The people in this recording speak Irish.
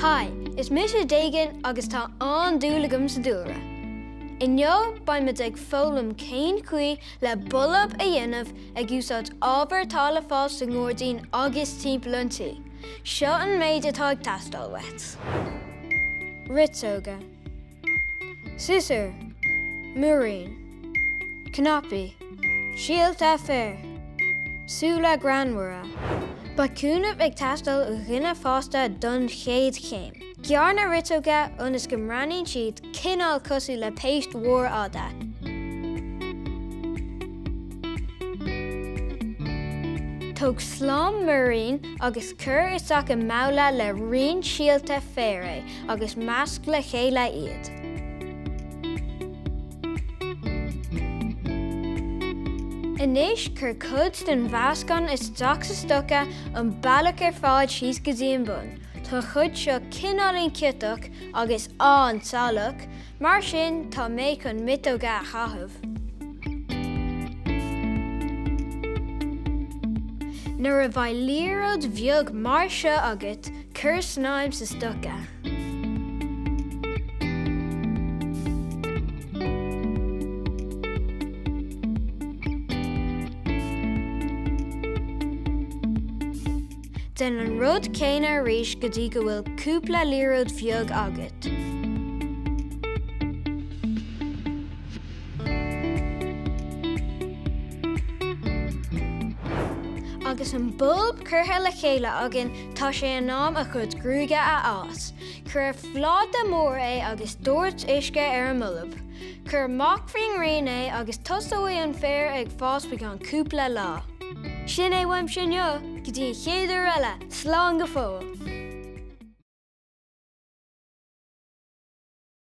Hi, is Mr. Dagan agus tá an dúlagam sa dúra. Inniu ba me ag fólam cén cuí le Bolb a dhéanamh ag úsáid ábhar tála fáil sa Ghairdín agus timplantí. Seo an méid atá ag teastáil wet. Ritsoga, Sisir, Murin, cnaipe, síalta fér, súla granmhara. Ba cúnamh ag teastáil ó dhuine fásta don chéad chéim. Gearna ritsoga onas go mraíonn siad cinál cosú le péist mhór áda. Tóg slám Murin agus cur isteach an mabhla le rion síalta féire agus measc le chéile iad. Inis cur cud den bhascán isteach sa stocha an bailach ar fáid síos go dtí an bun. Tá chud seo cineálainn citeach agus an salach, mar sin tá méid chun mitóga a chathamh. Nuair a bhaid líróid bheag mar seo agat, cur snáim sa stocha. Den an rud céine arís go dtí go bhfuil cúpla líróid bheag agat. Agus an bulb curtha le chéile agan tá sé an nám a chud grúige a ás. Cur phlád de mór é agus dúirt uisce ar an mulb. Cur mac faoin rion é agus tosóí an fér ag fás be an cúpla lá. Sin é bhaim sin jo, go dtí chéidir eile, slán go fóil.